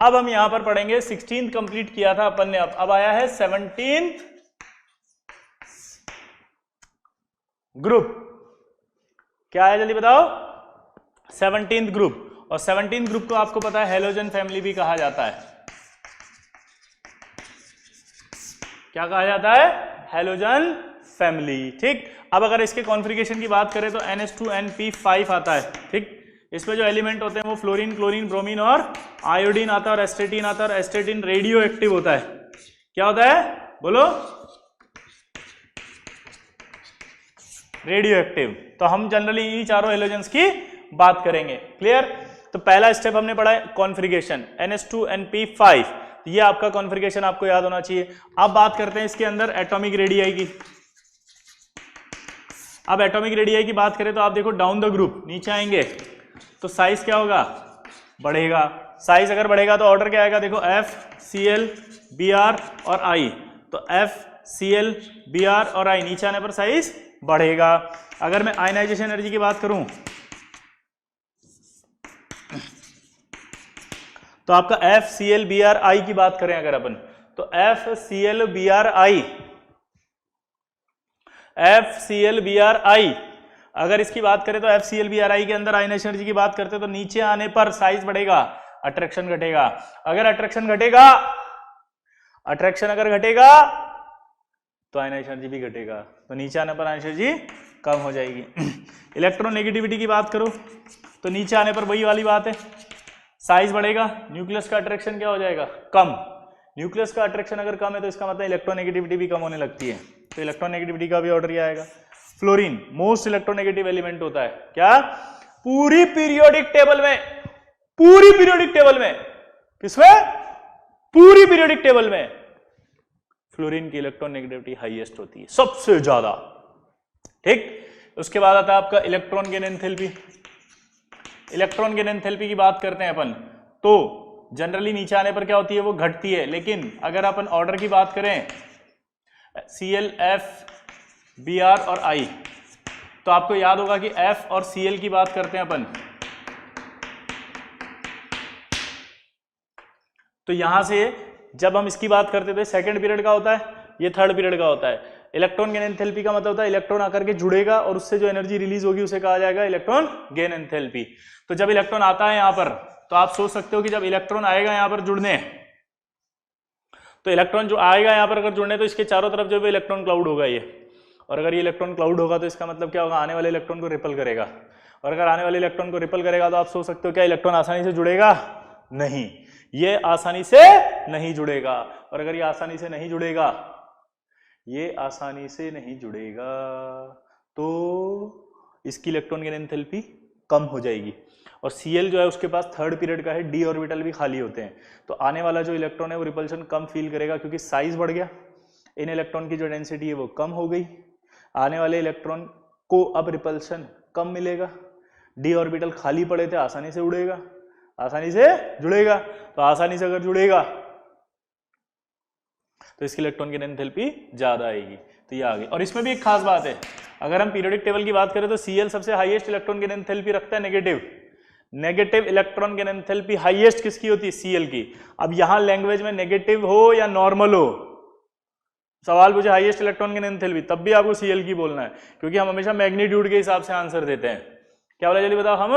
अब हम यहां पर पढ़ेंगे 16th कंप्लीट किया था अपन ने, अब आया है 17th ग्रुप। क्या है जल्दी बताओ? 17th group. और 17th ग्रुप को आपको पता है हेलोजन फैमिली भी कहा जाता है। क्या कहा जाता है? Halogen family. ठीक, अब अगर इसके कॉन्फ़िगरेशन की बात करें तो NH2NP5 आता है। ठीक, इसमें जो एलिमेंट होते हैं वो फ्लोरीन, क्लोरीन, ब्रोमीन और आयोडीन आता है और एस्टेटिन आता है। और एस्टेटिन रेडियो एक्टिव होता है। क्या होता है बोलो? Radio active. तो हम जनरली इन चारों हेलोजेंस की बात करेंगे। क्लियर? तो पहला स्टेप हमने पढ़ा है कॉन्फ़िगरेशन NH2NP5, ये आपका कॉन्फ़िगरेशन आपको याद होना चाहिए। अब बात करते हैं इसके अंदर एटॉमिक रेडियाई की। अब एटॉमिक रेडियाई की बात करें तो आप देखो डाउन द ग्रुप नीचे आएंगे तो साइज क्या होगा? बढ़ेगा। साइज अगर बढ़ेगा तो ऑर्डर क्या आएगा? देखो F Cl Br और I, तो F Cl Br और I नीचे आने पर साइज बढ़ेगा। अगर मैं आयनाइजेशन एनर्जी की बात करूं तो आपका F Cl Br I की बात करें अगर अपन, तो F Cl Br I अगर इसकी बात करें तो F Cl Br I के अंदर आयनाइजेशन एनर्जी की बात करते हैं तो नीचे आने पर साइज बढ़ेगा, अट्रैक्शन घटेगा। अगर अट्रैक्शन अगर घटेगा तो आयनाइजेशन एनर्जी भी घटेगा, तो नीचे आने पर आयनाइजेशन एनर्जी कम हो जाएगी। इलेक्ट्रोनेगेटिविटी की बात करो तो नीचे आने पर वही वाली बात है, साइज बढ़ेगा, न्यूक्लियस का अट्रैक्शन क्या हो जाएगा? कम। न्यूक्लियस का अट्रैक्शन अगर कम है तो इसका मतलब इलेक्ट्रोनेगेटिविटी भी कम होने लगती है, तो इलेक्ट्रोनेगेटिविटी का भी ऑर्डर ये आएगा। फ्लोरीन मोस्ट इलेक्ट्रोनेगेटिव एलिमेंट होता है। क्या? पूरी पीरियोडिक टेबल में किसमें? पूरी पीरियोडिक टेबल में फ्लोरीन की इलेक्ट्रोनेगेटिविटी हाईएस्ट होती है, सबसे ज्यादा। ठीक, उसके बाद आता है आपका electron gain enthalpy. Electron gain enthalpy की बात करते हैं अपन तो जनरली नीचे आने पर क्या होती है? वो घटती है। लेकिन अगर अपन ऑर्डर की बात करें Cl F Br और I, तो आपको याद होगा कि F और Cl की बात करते हैं अपन, तो यहां से जब हम इसकी बात करते थे सेकंड पीरियड का होता है, ये थर्ड पीरियड का होता है। इलेक्ट्रॉन गेन एंथैल्पी का मतलब होता है इलेक्ट्रॉन आकर के जुड़ेगा और उससे जो एनर्जी रिलीज होगी उसे कहा जाएगा इलेक्ट्रॉन गेन एंथैल्पी। तो जब इलेक्ट्रॉन आता है यहां पर तो आप सोच सकते हो कि जब इलेक्ट्रॉन आएगा यहां पर जुड़ने, तो इलेक्ट्रॉन जो आएगा यहां पर अगर जुड़ने तो इसके चारों तरफ जो है इलेक्ट्रॉन क्लाउड होगा ये, और अगर ये इलेक्ट्रॉन क्लाउड होगा तो इसका मतलब क्या होगा? आने वाले इलेक्ट्रॉन को रिपल करेगा, और अगर आने वाले इलेक्ट्रॉन को रिपल करेगा तो आप सोच सकते हो क्या इलेक्ट्रॉन आसानी से जुड़ेगा? नहीं, ये आसानी से नहीं जुड़ेगा। और अगर ये आसानी से नहीं जुड़ेगा, तो इसकी इलेक्ट्रॉन गेन एंथैल्पी कम हो जाएगी। और Cl जो है उसके पास थर्ड पीरियड का है, डी ऑर्बिटल भी खाली होते हैं, तो आने वाला जो इलेक्ट्रॉन है वो रिपल्शन कम फील करेगा क्योंकि साइज बढ़ गया, इन इलेक्ट्रॉन की जो डेंसिटी है वो कम हो गई। आने वाले इलेक्ट्रॉन को अब रिपल्शन कम मिलेगा, डी ऑर्बिटल खाली पड़े थे, आसानी से जुड़ेगा। तो आसानी से अगर जुड़ेगा तो इसकी इलेक्ट्रॉन की एंथैल्पी ज्यादा आएगी, तो ये आ गई। और इसमें भी एक खास बात है, अगर हम पीरियोडिक टेबल की बात करें तो Cl सबसे हाईएस्ट इलेक्ट्रॉन की एंथैल्पी रखता है, नेगेटिव इलेक्ट्रॉन की एंथैल्पी हाईएस्ट किसकी होती है? Cl की। अब यहां लैंग्वेज में नेगेटिव हो या नॉर्मल हो, सवाल पूछे हाईएस्ट इलेक्ट्रॉन की एंथैल्पी, तब भी आपको Cl की बोलना है, क्योंकि हम हमेशा मैग्नीट्यूड के हिसाब से आंसर देते हैं। क्या बोला जल्दी बताओ? हम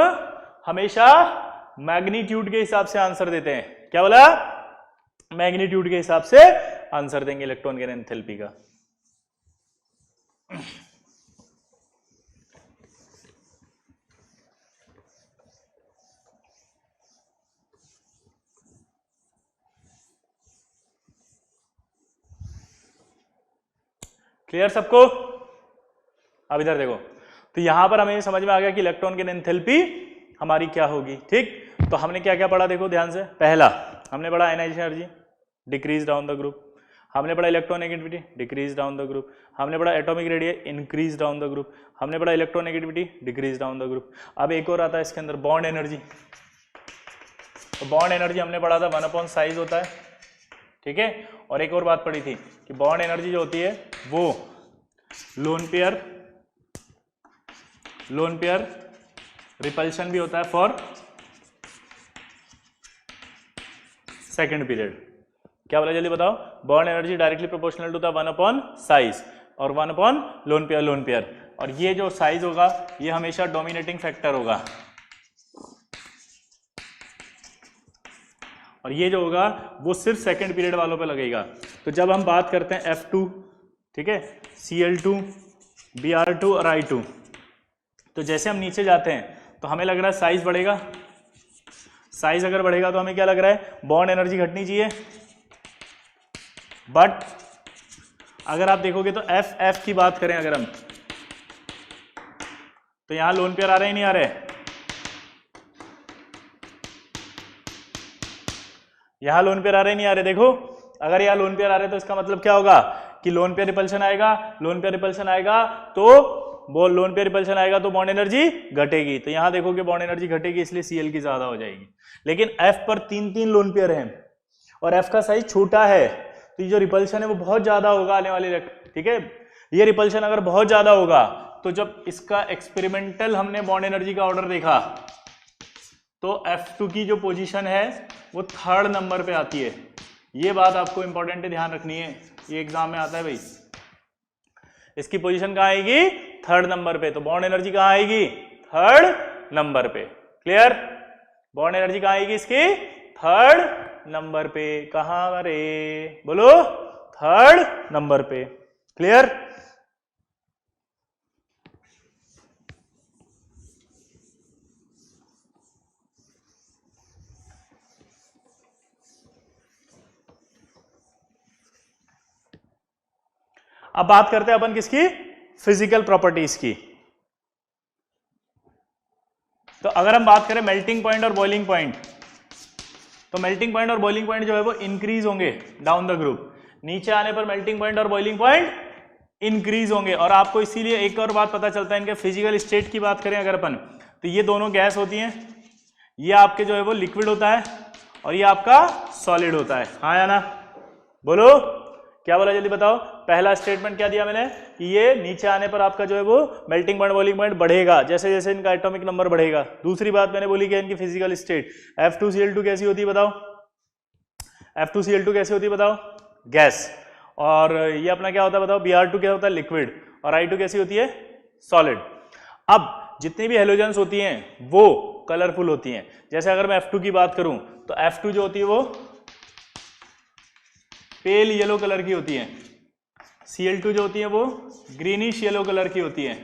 हमेशा मैग्नीट्यूड के हिसाब से आंसर देते हैं। क्या बोला? मैग्नीट्यूड के हिसाब से आंसर देंगे इलेक्ट्रॉन गेन एंथैल्पी का। क्लियर सबको? अब इधर देखो, तो यहां पर हमें समझ में आ गया कि इलेक्ट्रॉन गेन एंथैल्पी हमारी क्या होगी। ठीक, तो हमने क्या क्या पढ़ा देखो ध्यान से। पहला हमने पढ़ा ionization energy decrease down the group, हमने पढ़ा electronegativity decrease down the group, हमने पढ़ा atomic radius increase down the group, हमने पढ़ा electronegativity decrease down the group. अब एक और आता है इसके अंदर बॉन्ड एनर्जी, तो बॉन्ड एनर्जी हमने पढ़ा था 1 साइज होता है। ठीक है, और एक और बात पढ़ी थी कि बॉन्ड एनर्जी जो होती है वो लोन पेयर रिपल्शन भी होता है फॉर सेकेंड पीरियड। क्या बोला जल्दी बताओ? Bond energy directly proportional to the 1 size और 1 लोन पेयर। और ये जो साइज होगा ये हमेशा डोमिनेटिंग फैक्टर होगा, और ये जो होगा वो सिर्फ सेकेंड पीरियड वालों पे लगेगा। तो जब हम बात करते हैं F2, ठीक है, Cl2, Br2 और I2, तो जैसे हम नीचे जाते हैं तो हमें लग रहा है साइज बढ़ेगा। साइज अगर बढ़ेगा तो हमें क्या लग रहा है? बॉन्ड एनर्जी घटनी चाहिए। बट अगर आप देखोगे तो F की बात करें अगर हम, तो यहां लोन पेयर आ रहे हैं नहीं आ रहे? यहां लोन पेयर आ रहे नहीं आ रहे? देखो, अगर यहां लोन पेयर आ रहे तो इसका मतलब क्या होगा कि लोन पेयर रिपल्शन आएगा। लोन पेयर रिपल्शन आएगा तो लोन पेयर रिपल्शन आएगा तो बॉन्ड एनर्जी घटेगी। तो यहां देखोगे बॉन्ड एनर्जी घटेगी, इसलिए Cl की ज्यादा हो जाएगी। लेकिन F पर 3 लोन पेयर हैं और F का साइज छोटा है, तो ये जो रिपल्शन है वो बहुत ज्यादा होगा आने वाले, ठीक है। ये रिपल्शन अगर बहुत ज्यादा होगा तो जब इसका एक्सपेरिमेंटल हमने बॉन्ड एनर्जी का ऑर्डर देखा तो F2 की जो पोजीशन है वो 3rd नंबर पे आती है। ये बात आपको इंपॉर्टेंट है, ध्यान रखनी है, ये एग्जाम में आता है भाई। इसकी पोजीशन कहां आएगी? 3rd नंबर पे। तो बॉन्ड एनर्जी कहां आएगी? 3rd नंबर पे। क्लियर? बॉन्ड एनर्जी कहां आएगी इसकी? 3rd नंबर पे। कहां रे? बोलो, 3rd नंबर पे। क्लियर? अब बात करते हैं अपन किसकी? फिजिकल प्रॉपर्टीज की। तो अगर हम बात करें मेल्टिंग पॉइंट और बॉइलिंग पॉइंट, तो मेल्टिंग पॉइंट और बॉइलिंग पॉइंट जो है वो इंक्रीज होंगे डाउन द ग्रुप। नीचे आने पर मेल्टिंग पॉइंट और बॉइलिंग पॉइंट इंक्रीज होंगे। और आपको इसीलिए एक और बात पता चलता है, इनके फिजिकल स्टेट की बात करें अगर अपन, तो ये दोनों गैस होती हैं। ये आपके जो है वो लिक्विड होता है और ये आपका सॉलिड होता है। हाँ या ना? बोलो, क्या बोला जल्दी बताओ? पहला स्टेटमेंट क्या दिया मैंने कि ये नीचे आने पर आपका जो है वो मेल्टिंग पॉइंट बॉइलिंग पॉइंट बढ़ेगा जैसे जैसे इनका एटॉमिक नंबर बढ़ेगा। दूसरी बात मैंने बोली कि इनकी फिजिकल स्टेट F2Cl2 कैसी होती है बताओ? F2Cl2 कैसी होती है बताओ? गैस। और ये अपना क्या होता है बताओ? Br2 क्या होता है? लिक्विड। और I2 कैसी होती है? सॉलिड। अब जितनी भी हेलोजेंस होती हैं वो कलरफुल होती हैं। जैसे अगर मैं F2 की बात करूं तो F2 जो होती है वो पेल येलो कलर की होती है। Cl2 जो होती है वो ग्रीनिश येलो कलर की होती है।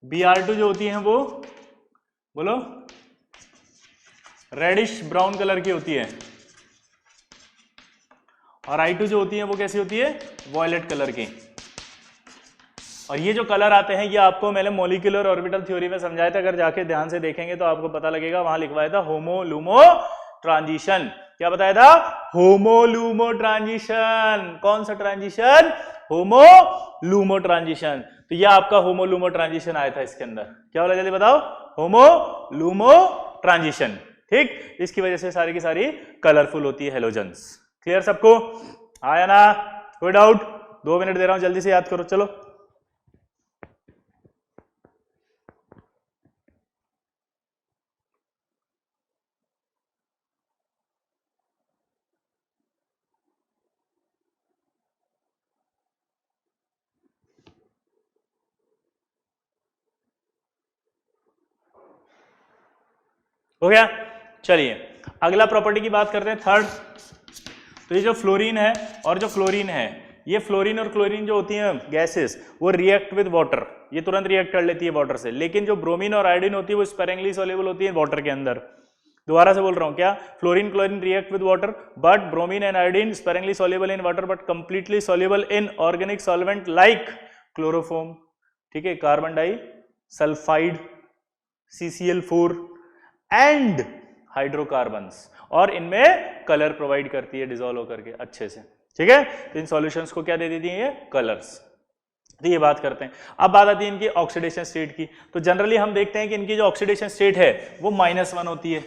Br2 जो होती है वो, बोलो, रेडिश ब्राउन कलर की होती है। और I2 जो होती है वो कैसी होती है? वॉयलेट कलर की। और ये जो कलर आते हैं ये आपको मैंने मॉलिक्यूलर ऑर्बिटल थ्योरी में समझाया था। अगर जाके ध्यान से देखेंगे तो आपको पता लगेगा, वहां लिखवाया था होमो लूमो ट्रांजिशन। क्या बताया था? होमो लूमो ट्रांजिशन। कौन सा ट्रांजिशन? होमो लूमो ट्रांजिशन। तो ये आपका होमो लूमो ट्रांजिशन आया था इसके अंदर। क्या बोला जल्दी बताओ? होमो लूमो ट्रांजिशन। ठीक, इसकी वजह से सारी की सारी कलरफुल होती है हेलोजेंस। क्लियर सबको? आया ना? कोई डाउट? 2 मिनट दे रहा हूं, जल्दी से याद करो। चलो, हो गया? चलिए अगला प्रॉपर्टी की बात करते हैं, 3rd। तो ये जो फ्लोरीन है और जो क्लोरीन है, ये फ्लोरीन और क्लोरीन जो होती हैं गैसेस, वो रिएक्ट विद वाटर, ये तुरंत रिएक्ट कर लेती है वाटर से। लेकिन जो ब्रोमीन और आयोडीन होती है वो स्पेरेंगली सॉल्युबल होती है वाटर के अंदर। दोबारा से बोल रहा हूं, क्या? Fluorine chlorine react with water, but bromine and iodine sparingly soluble in water but completely soluble in organic solvent like chloroform, ठीक है, carbon disulphide, CCl4 and hydrocarbons. और इनमें कलर प्रोवाइड करती है डिसॉल्व होकर के अच्छे से। ठीक है, तो इन सॉल्यूशंस को क्या दे देती है? ये कलर्स। तो ये बात करते हैं। अब बात आती है इनकी ऑक्सीडेशन स्टेट की। तो जनरली हम देखते हैं कि इनकी जो ऑक्सीडेशन स्टेट है वो -1 होती है।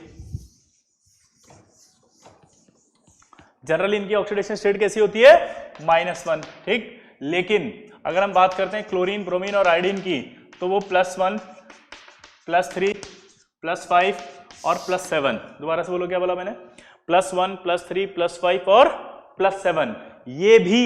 जनरली इनकी ऑक्सीडेशन स्टेट कैसी होती है? -1। ठीक, लेकिन अगर हम बात करते हैं क्लोरीन, ब्रोमीन और आयोडीन की, तो वो +1, +3, +5 और +7। दोबारा से बोलो क्या बोला मैंने, +1 +3 +5 और +7, ये भी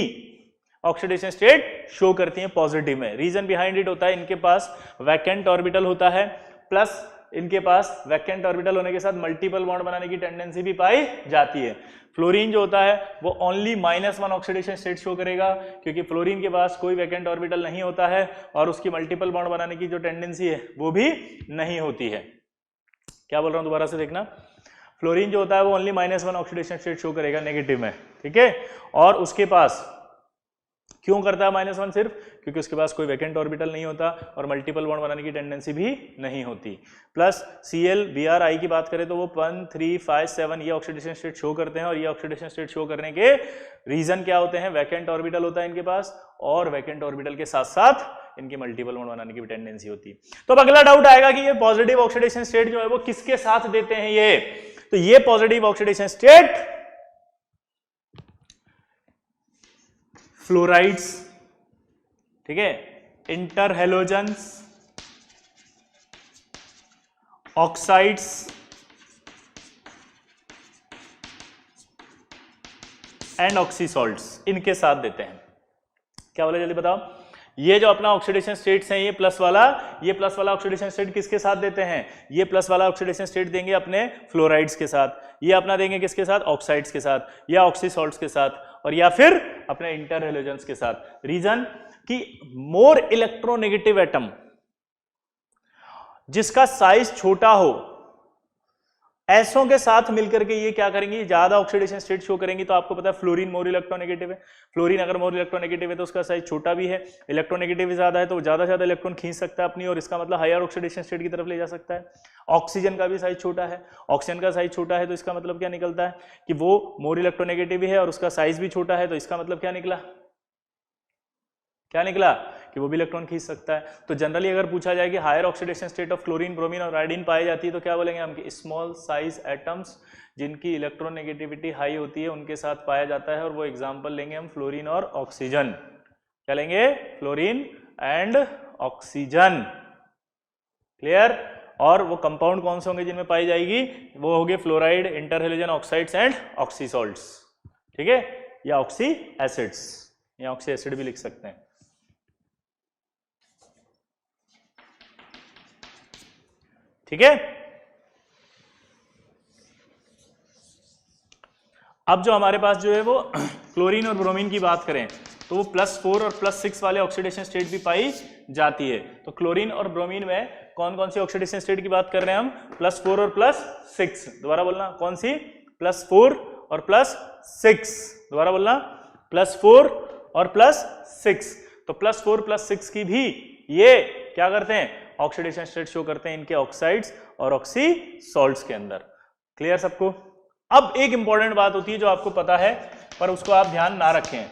ऑक्सीडेशन स्टेट शो करती हैं पॉजिटिव में। रीजन बिहाइंड इट होता है इनके पास वैकेंट ऑर्बिटल होता है, प्लस इनके पास वैकेंट ऑर्बिटल होने के साथ मल्टीपल बॉन्ड बनाने की टेंडेंसी भी पाई जाती है। फ्लोरीन जो होता है वो ओनली -1 ऑक्सीडेशन स्टेट शो करेगा, क्योंकि फ्लोरीन के पास कोई वैकेंट ऑर्बिटल नहीं होता है और उसकी मल्टीपल बॉन्ड बनाने की जो टेंडेंसी है वो भी नहीं होती है। क्या बोल रहा हूं दोबारा से देखना, फ्लोरीन जो होता है वो ओनली -1 ऑक्सीडेशन स्टेट शो करेगा नेगेटिव में, ठीक है। और उसके पास क्यों करता है -1 सिर्फ, क्योंकि उसके पास कोई वैकेंट ऑर्बिटल नहीं होता और मल्टीपल बॉन्ड बनाने की टेंडेंसी भी नहीं होती। प्लस Cl Br की बात करें तो वो 1 3 5 7 ये ऑक्सीडेशन स्टेट शो करते हैं, और ये ऑक्सीडेशन स्टेट शो करने के रीजन क्या होते हैं, वैकेंट ऑर्बिटल होता है इनके पास, और वैकेंट ऑर्बिटल के साथ साथ इनकी मल्टीपल बॉन्ड बनाने की भी टेंडेंसी होती है। तो अब अगला डाउट आएगा कि ये पॉजिटिव ऑक्सीडेशन स्टेट जो है वो किसके साथ देते हैं ये, तो ये पॉजिटिव ऑक्सीडेशन स्टेट फ्लोराइड्स, ठीक है, इंटरहेलोजेंस, ऑक्साइड्स एंड ऑक्सीसॉल्ट्स, इनके साथ देते हैं। क्या बोले जल्दी बताओ, ये जो अपना ऑक्सीडेशन स्टेट्स हैं, ये प्लस वाला ऑक्सीडेशन स्टेट किसके साथ देते हैं, ये प्लस वाला ऑक्सीडेशन स्टेट देंगे अपने फ्लोराइड्स के साथ, ये अपना देंगे किसके साथ, ऑक्साइड्स के साथ या ऑक्सीसॉल्ट्स के साथ, और या फिर अपने इंटरहेलोजेंस के साथ। रीजन कि मोर इलेक्ट्रोनेगेटिव एटम जिसका साइज छोटा हो, ऐसों के साथ मिलकर के ये क्या करेंगे, ज्यादा ऑक्सीडेशन स्टेट शो करेंगी। तो आपको पता है फ्लोरीन मोर इलेक्ट्रोनेगेटिव है, फ्लोरीन अगर मोर इलेक्ट्रोनेगेटिव है तो उसका साइज छोटा भी है, इलेक्ट्रोनेगेटिव ज्यादा है तो ज्यादा से ज्यादा इलेक्ट्रॉन खींच सकता है अपनी, और इसका मतलब हायर ऑक्सीडेशन स्टेट की तरफ ले जा सकता है। ऑक्सीजन का भी साइज छोटा है, ऑक्सीजन का साइज छोटा है तो इसका मतलब क्या निकलता है कि वो मोर इलेक्ट्रोनेगेटिव भी है और उसका साइज भी छोटा है, तो इसका मतलब क्या निकला, क्या निकला कि वो भी इलेक्ट्रॉन खींच सकता है। तो जनरली अगर पूछा जाए कि higher oxidation state of chlorine, bromine और आयोडीन पाई जाती है तो क्या बोलेंगे हम कि स्मॉल साइज एटम्स जिनकी इलेक्ट्रॉन नेगेटिविटी हाई होती है उनके साथ पाया जाता है, और वो एग्जांपल लेंगे हम फ्लोरीन और ऑक्सीजन। क्या लेंगे, फ्लोरीन एंड ऑक्सीजन, क्लियर। और वो कंपाउंड कौन से होंगे जिनमें पाई जाएगी, वो होंगे फ्लोराइड, इंटरहेलोजन, ऑक्साइड्स एंड ऑक्सीसॉल्ट्स, ठीक है, या ऑक्सी एसिड्स, या ऑक्सी एसिड भी लिख सकते हैं, ठीक है। अब जो हमारे पास जो है वो क्लोरीन और ब्रोमीन की बात करें तो वो +4 और +6 वाले ऑक्सीडेशन स्टेट भी पाई जाती है। तो क्लोरीन और ब्रोमीन में कौन कौन सी ऑक्सीडेशन स्टेट की बात कर रहे हैं हम, +4 और +6, दोबारा बोलना कौन सी, +4 और +6, दोबारा बोलना +4 और +6। तो +4 +6 की भी ये क्या करते हैं, ऑक्सीडेशन स्टेट शो करते हैं इनके ऑक्साइड्स और ऑक्सीसॉल्ट्स के अंदर। क्लियर सबको। अब एक इंपॉर्टेंट बात होती है जो आपको पता है पर उसको आप ध्यान ना रखें,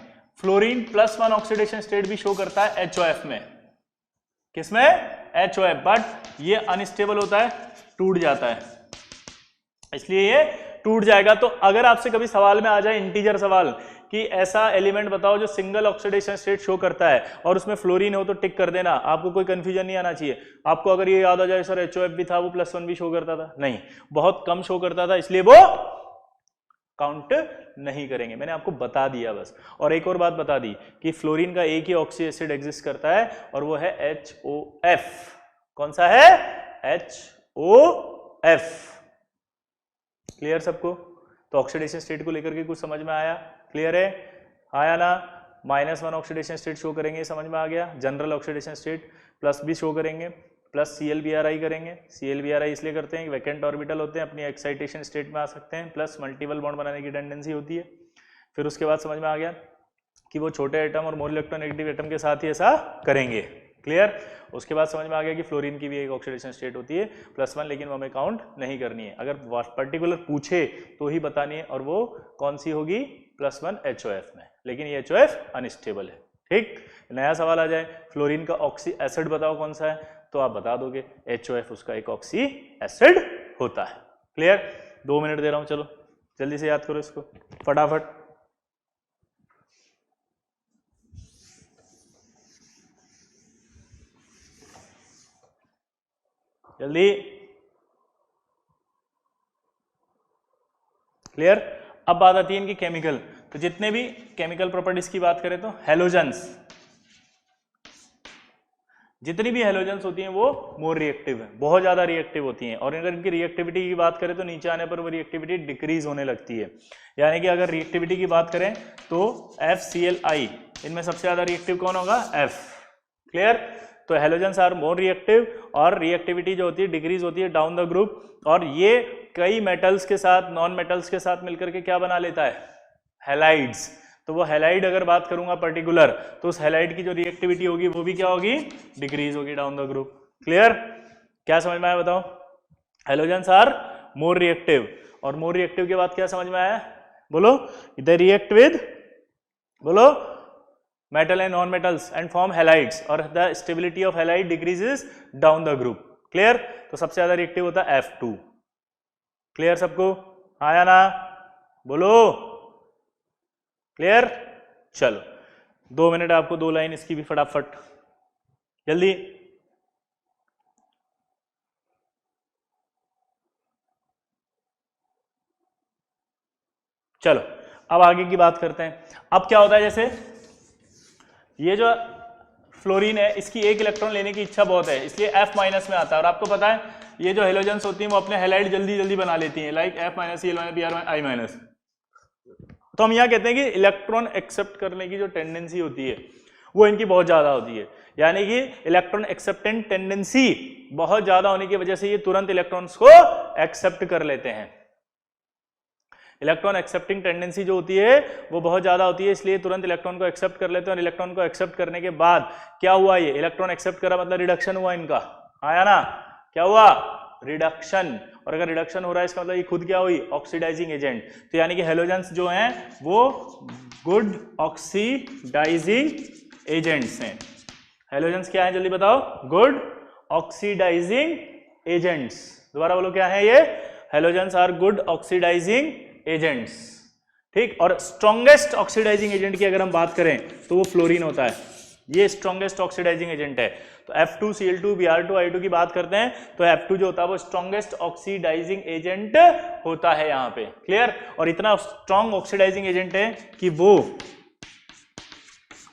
फ्लोरीन +1 ऑक्सीडेशन स्टेट भी शो करता है HOF में, किसमें, HOF, बट ये अनस्टेबल होता है, टूट जाता है, इसलिए ये टूट जाएगा। तो अगर आपसे कभी सवाल में आ जाए इंटीजर सवाल कि ऐसा एलिमेंट बताओ जो सिंगल ऑक्सीडेशन स्टेट शो करता है और उसमें फ्लोरीन हो, तो टिक कर देना, आपको कोई कंफ्यूजन नहीं आना चाहिए। आपको अगर ये याद आ जाए सर HOF भी था, वो +1 भी शो करता था, नहीं, बहुत कम शो करता था, इसलिए वो काउंट नहीं करेंगे, मैंने आपको बता दिया बस। और एक और बात बता दी कि फ्लोरीन का एक ही ऑक्सी एसिड एग्जिस्ट करता है और वो है HOF। कौन सा है, HOF। क्लियर सबको। तो ऑक्सीडेशन स्टेट को लेकर के कुछ समझ में आया, क्लियर है, आया ना। -1 ऑक्सीडेशन स्टेट शो करेंगे, समझ में आ गया। जनरल ऑक्सीडेशन स्टेट प्लस भी शो करेंगे, प्लस ClBr करेंगे। ClBr इसलिए करते हैं कि वैकेंट ऑर्बिटल होते हैं, अपनी एक्साइटेशन स्टेट में आ सकते हैं, प्लस मल्टीपल बॉन्ड बनाने की टेंडेंसी होती है। फिर उसके बाद समझ में आ गया कि वो छोटे एटम और मोर इलेक्ट्रोनेगेटिव एटम के साथ ही ऐसा करेंगे, क्लियर। उसके बाद समझ में आ गया कि फ्लोरीन की भी एक ऑक्सीडेशन स्टेट होती है +1, लेकिन वो हमें काउंट नहीं करनी है, अगर पर्टिकुलर पूछे तो ही बतानी है, और वो कौन सी होगी, +1 HOF में, लेकिन ये HOF अनस्टेबल है, ठीक। नया सवाल आ जाए फ्लोरीन का ऑक्सी एसिड बताओ कौन सा है, तो आप बता दोगे HOF उसका एक ऑक्सी एसिड होता है, क्लियर। 2 मिनट दे रहा हूं, चलो जल्दी से याद करो इसको फटाफट। जल्दी, क्लियर। अब बात आती है इनकी केमिकल। तो जितने भी केमिकल प्रॉपर्टीज की बात करें तो हैलोजेंस, जितनी भी हैलोजेंस होती हैं वो मोर रिएक्टिव है, बहुत ज्यादा रिएक्टिव होती हैं। और अगर इनकी रिएक्टिविटी की बात करें तो नीचे आने पर वो रिएक्टिविटी डिक्रीज होने लगती है। यानी कि अगर रिएक्टिविटी की बात करें तो FCl इनमें सबसे ज्यादा रिएक्टिव कौन होगा? F। क्लियर। तो हैलोजेंस आर मोर रिएक्टिव और रिएक्टिविटी जो होती है डिक्रीज होती है डाउन द ग्रुप। और ये कई मेटल्स के साथ, नॉन मेटल्स के साथ मिलकर के क्या बना लेता है? हैलाइड्स। तो वो हैलाइड अगर बात करूंगा पर्टिकुलर, तो उस हैलाइड की जो रिएक्टिविटी होगी वो भी क्या होगी? डिक्रीज होगी डाउन द ग्रुप। क्लियर। क्या समझ में आया बताओ? Halogens are more reactive. और मोर रिएक्टिव के बाद क्या समझ में आया? बोलो। दे रिएक्ट विद, बोलो, metal and non metals and form halides, और the stability of halide decreases down the group. Clear. तो सबसे ज्यादा रिएक्टिव होता है F2। क्लियर सबको? आया ना? बोलो। क्लियर। चलो 2 मिनट आपको 2 लाइन इसकी भी फटाफट, जल्दी। चलो अब आगे की बात करते हैं। अब क्या होता है, जैसे ये जो फ्लोरीन है इसकी एक इलेक्ट्रॉन लेने की इच्छा बहुत है, इसलिए F- में आता है। और आपको पता है ये जो हेलोजेंस होती हैं वो अपने हैलाइड जल्दी जल्दी बना लेती हैं, like F-, Cl-, Br-, I-। तो हम यहाँ कहते हैं कि इलेक्ट्रॉन एक्सेप्ट करने की जो टेंडेंसी होती है वो इनकी बहुत ज्यादा होती है। यानी कि इलेक्ट्रॉन एक्सेप्टेंट टेंडेंसी बहुत ज्यादा होने की वजह से ये तुरंत इलेक्ट्रॉन्स को एक्सेप्ट कर लेते हैं। इलेक्ट्रॉन एक्सेप्टिंग टेंडेंसी जो होती है वो बहुत ज्यादा होती है, इसलिए तुरंत इलेक्ट्रॉन को एक्सेप्ट कर लेते हैं। और इलेक्ट्रॉन को एक्सेप्ट करने के बाद क्या हुआ? ये इलेक्ट्रॉन एक्सेप्ट करा मतलब रिडक्शन हुआ इनका। आया ना? क्या हुआ? रिडक्शन। और अगर रिडक्शन हो रहा है इसका मतलब ये खुद क्या हुई? Oxidising agent. तो यानी कि हैलोजेंस जो हैं वो गुड ऑक्सीडाइजिंग एजेंट्स हैं। हैलोजेंस क्या है जल्दी बताओ? Good oxidising agents. दोबारा बोलो क्या है ये? Halogens are good oxidising agents. ठीक। और स्ट्रॉन्गेस्ट ऑक्सीडाइजिंग एजेंट की अगर हम बात करें तो वो फ्लोरीन होता है, ये स्ट्रॉन्गेस्ट ऑक्सीडाइजिंग एजेंट है। तो F2Cl2 Br2 I2 की बात करते हैं तो F2 जो होता है वो स्ट्रॉन्गेस्ट ऑक्सीडाइजिंग एजेंट होता है यहाँ पे। क्लियर। और इतना स्ट्रॉन्ग ऑक्सीडाइजिंग एजेंट है कि वो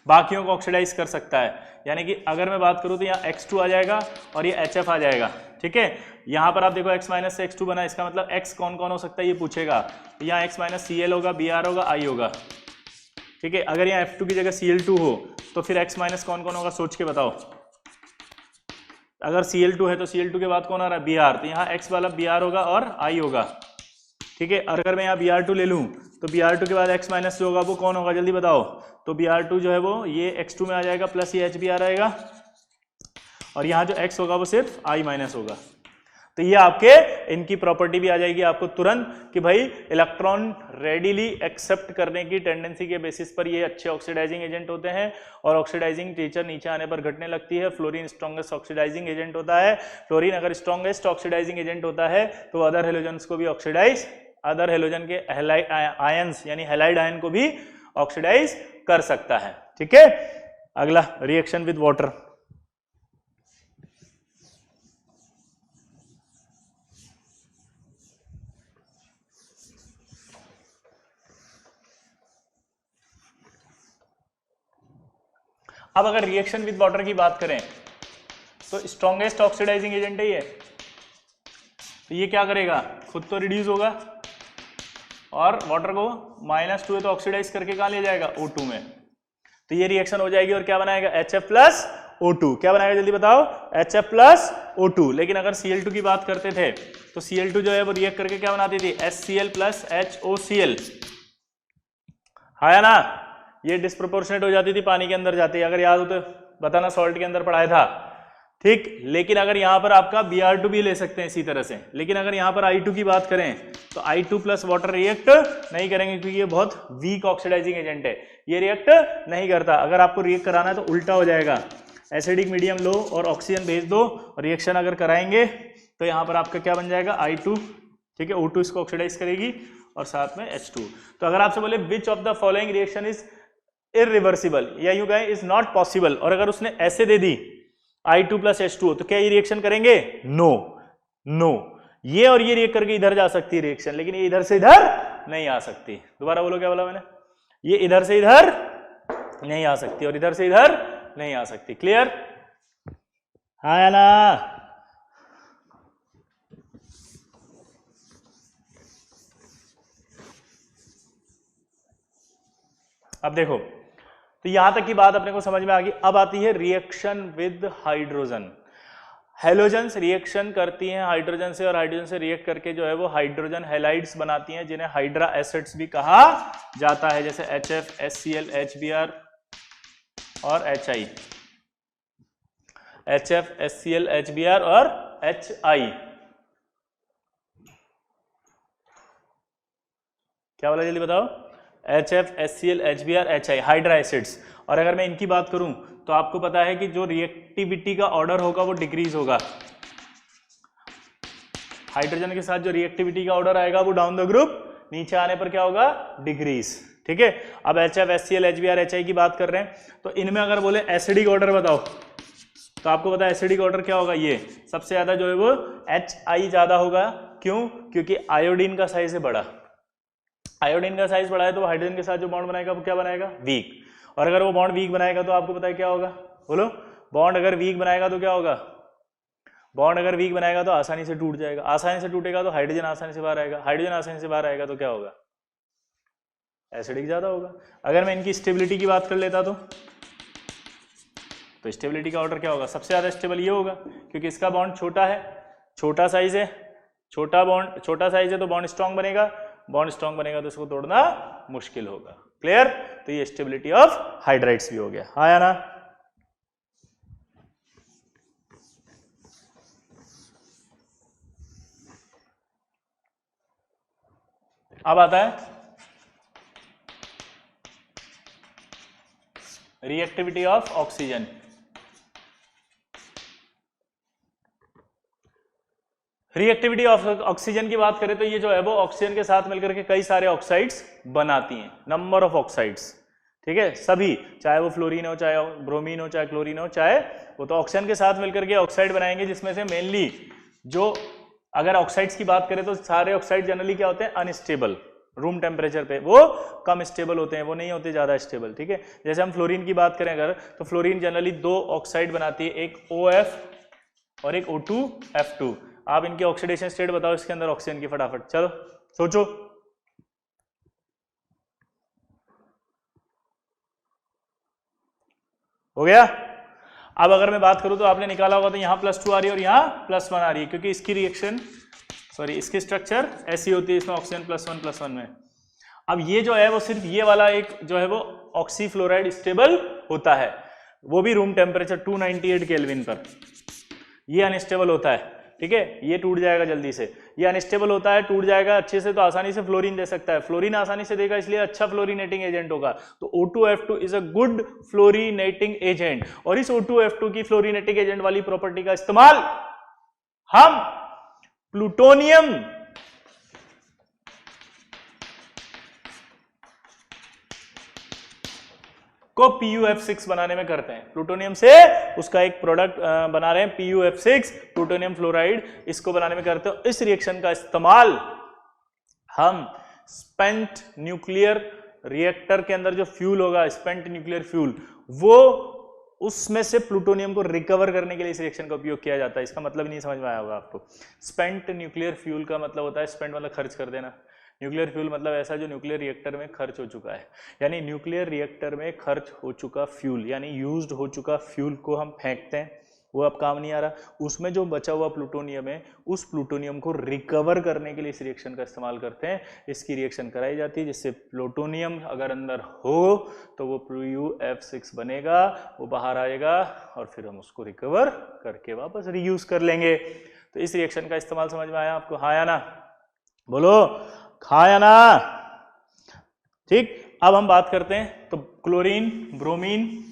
बाकियों को ऑक्सीडाइज कर सकता है। यानी कि अगर मैं बात करूं तो यहाँ X2 आ जाएगा और ये HF आ जाएगा। ठीक है। यहाँ पर आप देखो X- से X2 बना, इसका मतलब X कौन कौन हो सकता है ये पूछेगा। तो यहाँ X- Cl होगा, Br होगा, I होगा। ठीक है। अगर यहाँ F2 की जगह Cl2 हो तो फिर X- कौन कौन होगा? सोच के बताओ। अगर Cl2 है तो Cl2 के बाद कौन आ रहा है? Br। तो यहाँ X वाला Br होगा और I होगा। ठीक है। अगर मैं यहाँ Br2 ले लूँ तो Br2 के बाद X- जो होगा वो कौन होगा? जल्दी बताओ। तो Br2 जो है वो ये X2 में आ जाएगा प्लस ये HBr आएगा, और यहाँ जो X होगा वो सिर्फ I- होगा। तो ये आपके इनकी प्रॉपर्टी भी आ जाएगी आपको तुरंत कि भाई इलेक्ट्रॉन रेडीली एक्सेप्ट करने की टेंडेंसी के बेसिस पर ये अच्छे ऑक्सीडाइजिंग एजेंट होते हैं। और ऑक्सीडाइजिंग टेंपरेचर नीचे आने पर घटने लगती है। फ्लोरीन स्ट्रॉन्गेस्ट ऑक्सीडाइजिंग एजेंट होता है। फ्लोरीन अगर स्ट्रॉन्गेस्ट ऑक्सीडाइजिंग एजेंट होता है तो अदर हेलोजेंस को भी ऑक्सीडाइज, अदर हेलोजन के आयंस यानी हैलाइड आयन को भी ऑक्सीडाइज कर सकता है। ठीक है। अगला रिएक्शन विद वाटर। अब अगर रिएक्शन विद वाटर की बात करें तो स्ट्रॉन्गेस्ट ऑक्सीडाइजिंग एजेंट है ये। तो ये क्या करेगा? खुद तो रिड्यूस होगा और वाटर को -2 है तो ऑक्सीडाइज करके कहाँ ले जाएगा? O2 में। तो ये रिएक्शन हो जाएगी और क्या बनाएगा? HF+O2। क्या बनाएगा जल्दी बताओ? HF+O2। लेकिन अगर Cl2 की बात करते थे तो Cl2 जो है वो रिएक्ट करके क्या बनाती थी? HCl+HOCl। है ना? ये डिस्प्रोपोर्शनेट हो जाती थी पानी के अंदर जाती है, अगर याद हो तो बताना, सॉल्ट के अंदर पढ़ाया था। ठीक। लेकिन अगर यहां पर आपका Br2 भी ले सकते हैं इसी तरह से। लेकिन अगर यहां पर I2 की बात करें तो I2 प्लस वाटर रिएक्ट नहीं करेंगे क्योंकि ये बहुत वीक ऑक्सीडाइजिंग एजेंट है, ये रिएक्ट नहीं करता। अगर आपको रिएक्ट कराना है तो उल्टा हो जाएगा, एसिडिक मीडियम लो और ऑक्सीजन भेज दो, और रिएक्शन अगर कराएंगे तो यहाँ पर आपका क्या बन जाएगा? I2। ठीक है। O2 इसको ऑक्सीडाइज करेगी और साथ में H2। तो अगर आपसे बोले which of the following reaction is irreversible या यूं कहें इज नॉट पॉसिबल, और अगर उसने ऐसे दे दी I2 + H2O तो क्या ये रिएक्शन करेंगे? नो। ये और ये रिएक्ट करके इधर जा सकती है रिएक्शन, लेकिन ये इधर से इधर नहीं आ सकती। दोबारा बोलो क्या बोला मैंने, ये इधर से इधर नहीं आ सकती और इधर से इधर नहीं आ सकती। क्लियर? हाँ या ना? अब देखो, तो यहां तक की बात अपने को समझ में आ गई। अब आती है reaction with hydrogen. Halogens reaction करती हैं हाइड्रोजन से और हाइड्रोजन से रिएक्ट करके जो है वो हाइड्रोजन हैलाइड्स बनाती हैं, जिन्हें हाइड्रा एसिड्स भी कहा जाता है, जैसे HF, HCl, HBr और HI। HF, HCl, HBr और HI। क्या बोला जल्दी बताओ? HF, HCl, HBr, HI hydra acids. और अगर मैं इनकी बात करूं तो आपको पता है कि जो रिएक्टिविटी का ऑर्डर होगा वो डिक्रीज होगा। हाइड्रोजन के साथ जो रिएक्टिविटी का ऑर्डर आएगा वो डाउन द ग्रुप नीचे आने पर क्या होगा? डिक्रीज। ठीक है, अब HF, HCl, HBr, HI की बात कर रहे हैं, तो इनमें अगर बोले एसिडिक ऑर्डर बताओ तो आपको पता है एसिडिक ऑर्डर क्या होगा? ये सबसे ज्यादा जो है वो HI ज्यादा होगा। क्यों? क्योंकि आयोडीन का साइज है बड़ा। आयोडीन का साइज बड़ा है तो हाइड्रोजन के साथ जो बॉन्ड बनाएगा वो क्या बनाएगा? वीक। और अगर वो बॉन्ड वीक बनाएगा तो आपको पता है क्या होगा? बोलो, बॉन्ड अगर वीक बनाएगा तो क्या होगा? बॉन्ड अगर वीक बनाएगा तो आसानी से टूट जाएगा। आसानी से टूटेगा तो हाइड्रोजन आसानी से बाहर आएगा। हाइड्रोजन आसानी से बाहर आएगा तो क्या होगा? एसिडिक ज्यादा होगा। अगर मैं इनकी स्टेबिलिटी की बात कर लेता तो स्टेबिलिटी का ऑर्डर क्या होगा? सबसे ज्यादा स्टेबल ये होगा, क्योंकि इसका बॉन्ड छोटा है, छोटा साइज है, छोटा साइज है तो बॉन्ड स्ट्रांग बनेगा। बॉन्ड स्ट्रांग बनेगा तो इसको तोड़ना मुश्किल होगा। क्लियर? तो ये स्टेबिलिटी ऑफ हाइड्राइड्स भी हो गया। हाँ या ना? अब आता है reactivity of oxygen. Reactivity of oxygen की बात करें तो ये जो है वो ऑक्सीजन के साथ मिलकर के कई सारे ऑक्साइड्स बनाती हैं। नंबर ऑफ ऑक्साइड्स, ठीक है, सभी, चाहे वो फ्लोरीन हो, चाहे ब्रोमीन हो, चाहे क्लोरीन हो, चाहे वो, तो ऑक्सीजन के साथ मिलकर के ऑक्साइड बनाएंगे, जिसमें से मेनली जो, अगर ऑक्साइड्स की बात करें तो सारे ऑक्साइड जनरली क्या होते हैं? अनस्टेबल। रूम टेम्परेचर पे वो कम स्टेबल होते हैं, वो नहीं होते ज्यादा स्टेबल। ठीक है, जैसे हम फ्लोरीन की बात करें अगर, तो फ्लोरीन जनरली दो ऑक्साइड बनाती है, एक OF और एक O2F2। आप इनकी ऑक्सीडेशन स्टेट बताओ इसके अंदर ऑक्सीजन की, फटाफट चलो सोचो। हो गया? अब अगर मैं बात करूं तो आपने निकाला होगा तो यहां +2 आ रही है और यहां +1 आ रही है, क्योंकि इसकी रिएक्शन, सॉरी, इसकी स्ट्रक्चर ऐसी होती है, इसमें ऑक्सीजन +1 में। अब ये जो है वो सिर्फ ये वाला एक जो है वो ऑक्सीफ्लोराइड स्टेबल होता है, वो भी रूम टेम्परेचर 298 केल्विन पर। ये अनस्टेबल होता है। ठीक है, ये टूट जाएगा जल्दी से, ये अनस्टेबल होता है, टूट जाएगा अच्छे से, तो आसानी से फ्लोरीन दे सकता है। फ्लोरीन आसानी से देगा, इसलिए अच्छा फ्लोरीनेटिंग एजेंट होगा। तो O2F2 is a good fluorinating agent, और इस O2F2 की फ्लोरीनेटिंग एजेंट वाली प्रॉपर्टी का इस्तेमाल हम प्लूटोनियम को PuF6 बनाने में करते हैं। प्लूटोनियम से उसका एक प्रोडक्ट बना रहे हैं PuF6, प्लूटोनियम फ्लोराइड, इसको बनाने में करते हैं। इस रिएक्शन का इस्तेमाल हम स्पेंट न्यूक्लियर रिएक्टर के अंदर जो फ्यूल होगा, स्पेंट न्यूक्लियर फ्यूल, वो उसमें से प्लूटोनियम को रिकवर करने के लिए इस रिएक्शन का उपयोग किया जाता है। इसका मतलब नहीं समझ में आया होगा आपको। स्पेंट न्यूक्लियर फ्यूल का मतलब होता है, स्पेंट मतलब खर्च कर देना, न्यूक्लियर फ्यूल मतलब ऐसा जो न्यूक्लियर रिएक्टर में खर्च हो चुका है। यानी न्यूक्लियर रिएक्टर में खर्च हो चुका फ्यूल, यानी यूज्ड हो चुका फ्यूल को हम फेंकते हैं, वो अब काम नहीं आ रहा, उसमें जो बचा हुआ प्लूटोनियम है, उस प्लूटोनियम को रिकवर करने के लिए इस रिएक्शन का इस्तेमाल करते हैं। इसकी रिएक्शन कराई जाती है, जिससे प्लूटोनियम अगर अंदर हो तो वो PuF6 बनेगा, वो बाहर आएगा और फिर हम उसको रिकवर करके वापस रीयूज कर लेंगे। तो इस रिएक्शन का इस्तेमाल समझ में आया आपको? हाँ या ना? बोलो, हाँ या ना? ठीक, अब हम बात करते हैं तो क्लोरीन, ब्रोमीन,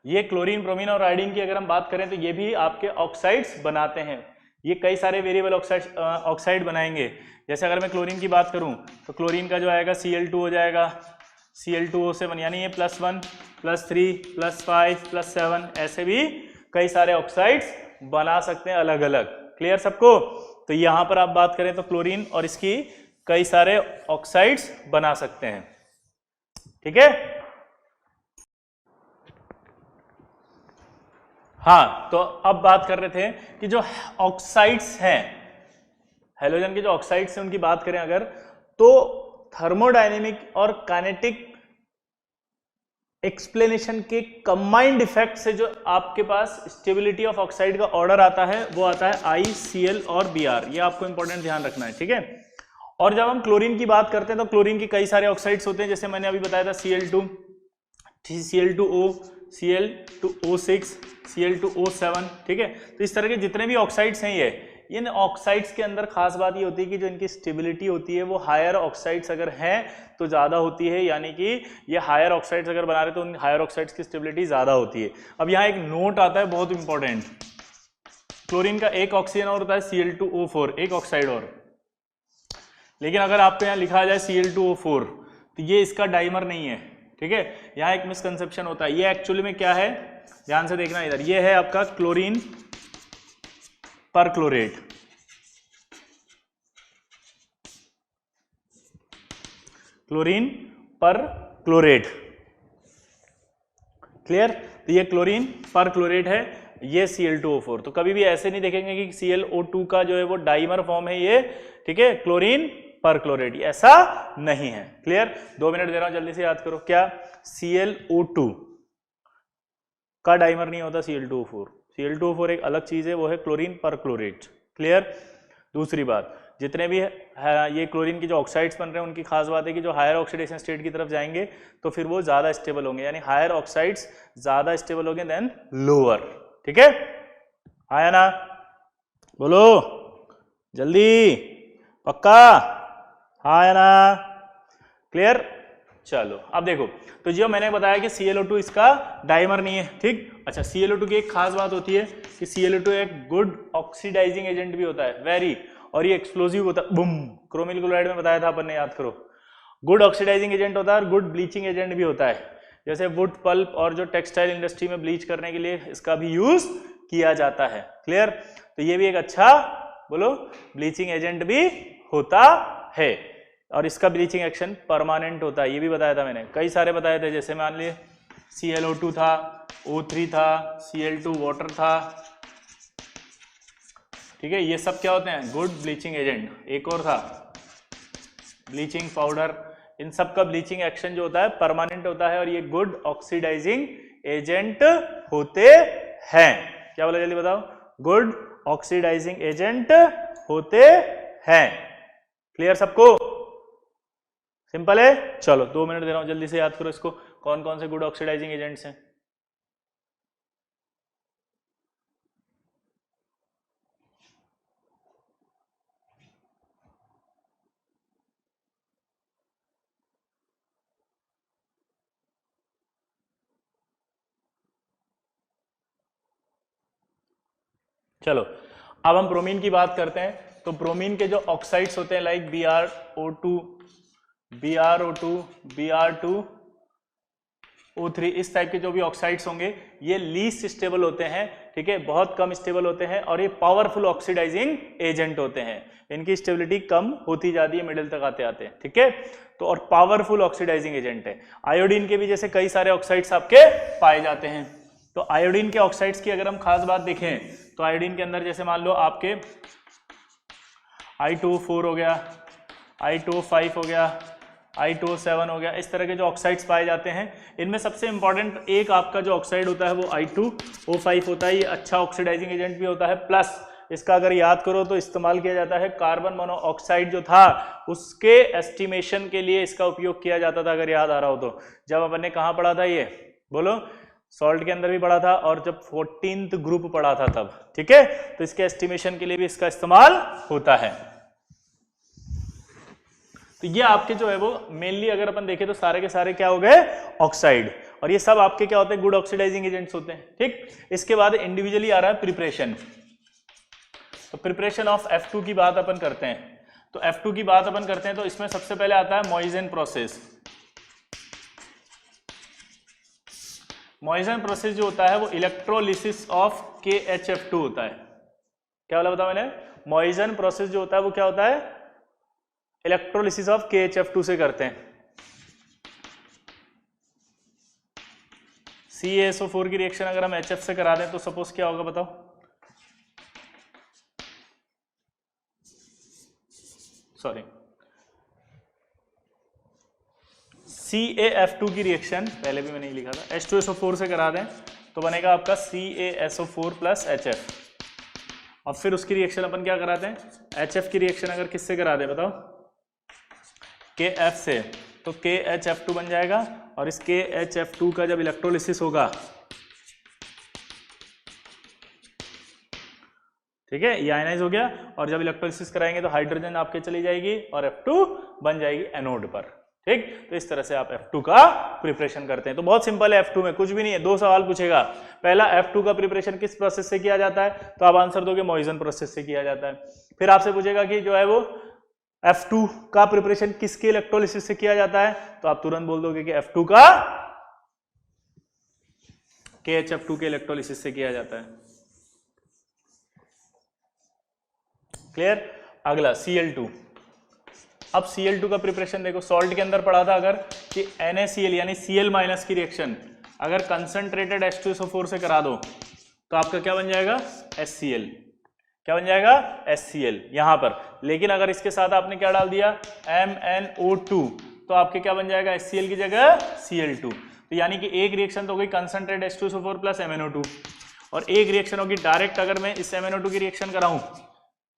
ये क्लोरीन, ब्रोमीन और आयोडीन की अगर हम बात करें तो ये भी आपके ऑक्साइड्स बनाते हैं। ये कई सारे वेरिएबल ऑक्साइड बनाएंगे। जैसे अगर मैं क्लोरीन की बात करूं तो क्लोरीन का जो आएगा Cl2 हो जाएगा, Cl2O7, यानी ये +1 +3 +5 +7 ऐसे भी कई सारे ऑक्साइड्स बना सकते हैं अलग अलग। क्लियर सबको? तो यहां पर आप बात करें तो क्लोरीन और इसकी कई सारे ऑक्साइड्स बना सकते हैं। ठीक है। हाँ, तो अब बात कर रहे थे कि जो ऑक्साइड्स हैं, हैलोजन के जो ऑक्साइड्स हैं उनकी बात करें अगर, तो थर्मोडायनेमिक और काइनेटिक एक्सप्लेनेशन के कंबाइंड इफेक्ट से जो आपके पास स्टेबिलिटी ऑफ ऑक्साइड का ऑर्डर आता है वो आता है ICl और Br। ये आपको इंपॉर्टेंट ध्यान रखना है। ठीक है। और जब हम क्लोरीन की बात करते हैं तो क्लोरीन के कई सारे ऑक्साइड्स होते हैं, जैसे मैंने अभी बताया था Cl2, Cl2O, Cl2O6, Cl2O7। ठीक है। तो इस तरह के जितने भी ऑक्साइड्स हैं ये इन ऑक्साइड्स के अंदर खास बात ये होती है कि जो इनकी स्टेबिलिटी होती है वो हायर ऑक्साइड्स अगर हैं तो ज़्यादा होती है, यानी कि ये हायर ऑक्साइड्स अगर बना रहे तो उन हायर ऑक्साइड्स की स्टेबिलिटी ज़्यादा होती है। अब यहाँ एक नोट आता है बहुत इंपॉर्टेंट, क्लोरीन का एक ऑक्सीजन और होता है Cl2O4, एक ऑक्साइड और, लेकिन अगर आपको यहाँ लिखा जाए Cl2O4 तो ये इसका डाइमर नहीं है। ठीक है। यहाँ एक मिसकंसेप्शन होता है, ये एक्चुअली में क्या है, ध्यान से देखना इधर, ये है आपका chlorine perchlorate. Chlorine perchlorate. Clear? तो ये क्लोरीन परक्लोरेट है, ये Cl2O4। तो कभी भी ऐसे नहीं देखेंगे कि ClO2 का जो है वो डाइमर फॉर्म है ये। ठीक है। क्लोरीन परक्लोरेट ऐसा नहीं है। क्लियर? 2 मिनट दे रहा हूं, जल्दी से याद करो। क्या? Cl O2 का डाइमर नहीं होता Cl2O4। Cl2O4 एक अलग चीज है, वो है क्लोरीन परक्लोरेट। क्लियर? दूसरी बात, जितने भी ये क्लोरीन की जो ऑक्साइड्स बन रहे हैं उनकी खास बात है कि जो हायर ऑक्सीडेशन स्टेट की तरफ जाएंगे तो फिर वो ज्यादा स्टेबल होंगे, यानी हायर ऑक्साइड्स ज्यादा स्टेबल होंगे देन लोअर। ठीक है। आया ना? बोलो जल्दी, पक्का? आया ना? क्लियर? चलो अब देखो, तो जो मैंने बताया कि Cl O2 इसका डाइमर नहीं है। ठीक। अच्छा, Cl O2 की एक खास बात होती है कि Cl O2 एक गुड ऑक्सीडाइजिंग एजेंट भी होता है, वेरी, और ये एक्सप्लोजिव होता है। बूम, क्रोमिल क्लोराइड में बताया था अपन ने, याद करो। गुड ऑक्सीडाइजिंग एजेंट होता है और गुड ब्लीचिंग एजेंट भी होता है। जैसे वुड पल्प और जो टेक्सटाइल इंडस्ट्री में ब्लीच करने के लिए इसका भी यूज किया जाता है। क्लियर? तो ये भी एक अच्छा, बोलो, ब्लीचिंग एजेंट भी होता है और इसका ब्लीचिंग एक्शन परमानेंट होता है, ये भी बताया था मैंने, कई सारे बताए थे। जैसे मान लिए ClO2 था, O3 था, Cl2 वाटर था। ठीक है। ये सब क्या होते हैं? Good bleaching agent. एक और था ब्लीचिंग पाउडर। इन सब का ब्लीचिंग एक्शन जो होता है परमानेंट होता है और ये गुड ऑक्सीडाइजिंग एजेंट होते हैं। क्या बोला, जल्दी बताओ? गुड ऑक्सीडाइजिंग एजेंट होते हैं। क्लियर सबको? सिंपल है। चलो 2 मिनट दे रहा हूं, जल्दी से याद करो इसको, कौन कौन से गुड ऑक्सीडाइजिंग एजेंट्स हैं। चलो अब हम ब्रोमीन की बात करते हैं। तो ब्रोमीन के जो ऑक्साइड्स होते हैं लाइक BrO2, Br2, O3, इस टाइप के जो भी ऑक्साइड्स होंगे ये लीस्ट स्टेबल होते हैं। ठीक है। बहुत कम स्टेबल होते हैं और ये पावरफुल ऑक्सीडाइजिंग एजेंट होते हैं। इनकी स्टेबिलिटी कम होती जाती है मिडिल तक आते आते। ठीक है। तो और पावरफुल ऑक्सीडाइजिंग एजेंट है। आयोडीन के भी जैसे कई सारे ऑक्साइड्स आपके पाए जाते हैं। तो आयोडीन के ऑक्साइड्स की अगर हम खास बात देखें तो आयोडीन के अंदर जैसे मान लो आपके I2O4 हो गया, I2O5 हो गया, I2O7 हो गया, इस तरह के जो ऑक्साइड्स पाए जाते हैं इनमें सबसे इंपॉर्टेंट एक आपका जो ऑक्साइड होता है वो I2O5 होता है। ये अच्छा ऑक्सीडाइजिंग एजेंट भी होता है, प्लस इसका अगर याद करो तो इस्तेमाल किया जाता है कार्बन मोनोऑक्साइड जो था उसके एस्टिमेशन के लिए इसका उपयोग किया जाता था, अगर याद आ रहा हो तो। जब अपन ने कहाँ पढ़ा था ये, बोलो? सॉल्ट के अंदर भी पढ़ा था और जब 14th ग्रुप पढ़ा था तब। ठीक है। तो इसके एस्टिमेशन के लिए भी इसका इस्तेमाल होता है। तो ये आपके जो है वो मेनली अगर अपन देखें तो सारे के सारे क्या हो गए? ऑक्साइड। और ये सब आपके क्या होते हैं? गुड ऑक्सीडाइजिंग एजेंट्स होते हैं। ठीक। इसके बाद इंडिविजुअली आ रहा है प्रिपरेशन। तो प्रिपरेशन ऑफ F2 की बात अपन करते हैं। तो F2 की बात अपन करते हैं तो इसमें सबसे पहले आता है मॉइजन प्रोसेस। मॉइसन प्रोसेस जो होता है वो इलेक्ट्रोलिसिस ऑफ KHF2 होता है। क्या बोला बताओ मैंने? मॉइसन प्रोसेस जो होता है वो क्या होता है? इलेक्ट्रोलिसिस ऑफ KHF2 से करते हैं। CaSO4 की रिएक्शन अगर हम HF से करा दें तो सपोज क्या होगा बताओ? सॉरी, CaF2 की रिएक्शन पहले भी मैंने लिखा था, H2SO4 से करा दें तो बनेगा आपका CaSO4 प्लस HF। और फिर उसकी रिएक्शन अपन क्या कराते हैं? HF की रिएक्शन अगर किससे करा दें बताओ? KF से, तो KHF2 बन जाएगा। और इस KHF2 का जब इलेक्ट्रोलिसिस होगा, ठीक है, ये आयनाइज हो गया, और जब इलेक्ट्रोलिसिस कराएंगे तो हाइड्रोजन आपके चली जाएगी और F2 बन जाएगी एनोड पर। ठीक, तो इस तरह से आप F2 का प्रिपरेशन करते हैं। तो बहुत सिंपल है, F2 में कुछ भी नहीं है। 2 सवाल पूछेगा, पहला F2 का प्रिपरेशन किस प्रोसेस से किया जाता है, तो आप आंसर दोगे मॉइसन प्रोसेस से किया जाता है। फिर आपसे पूछेगा कि जो है वो F2 का प्रिपरेशन किसके इलेक्ट्रोलिसिस से किया जाता है, तो आप तुरंत बोल दोगे कि F2 का KHF2 के इलेक्ट्रोलिसिस से किया जाता है। क्लियर? अगला Cl2। अब Cl2 का प्रिपरेशन देखो, सॉल्ट के अंदर पढ़ा था अगर कि NaCl यानी Cl माइनस की रिएक्शन अगर कंसंट्रेटेड H2SO4 से करा दो तो आपका क्या बन जाएगा? HCl। क्या बन जाएगा? HCl यहां पर। लेकिन अगर इसके साथ आपने क्या डाल दिया? MnO2, तो आपके क्या बन जाएगा? HCl की जगह Cl2। तो यानी कि एक रिएक्शन तो होगी कंसंट्रेटेड H2SO4 प्लस MnO2, और एक रिएक्शन होगी डायरेक्ट अगर मैं इस MnO2 की रिएक्शन कराऊं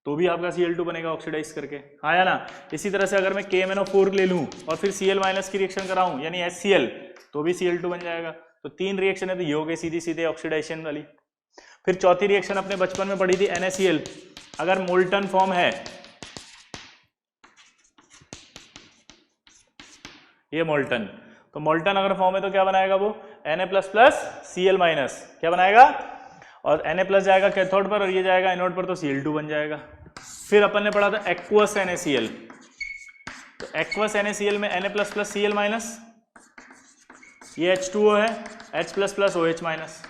तो भी आपका Cl2 बनेगा ऑक्सीडाइज करके, आया ना? इसी तरह से अगर मैं KMnO4 ले लूं और फिर Cl माइनस की रिएक्शन कराऊं यानी HCl, तो भी Cl2 बन जाएगा। तो 3 रिएक्शन है, तो ये हो गई सीधी सीधे ऑक्सीडेशन वाली। फिर चौथी रिएक्शन अपने बचपन में पढ़ी थी NaCl, अगर मोल्टन फॉर्म है, ये मोल्टन, तो मोल्टन अगर फॉर्म है तो क्या बनाएगा वो? Na++Cl माइनस, क्या बनाएगा? और Na+ जाएगा कैथोड पर और ये जाएगा एनोड पर, तो Cl2 बन जाएगा। फिर अपन ने पढ़ा था एक्वस NaCl, तो एक्वस NaCl में Na++Cl माइनस, ये H2O है, H++OH माइनस।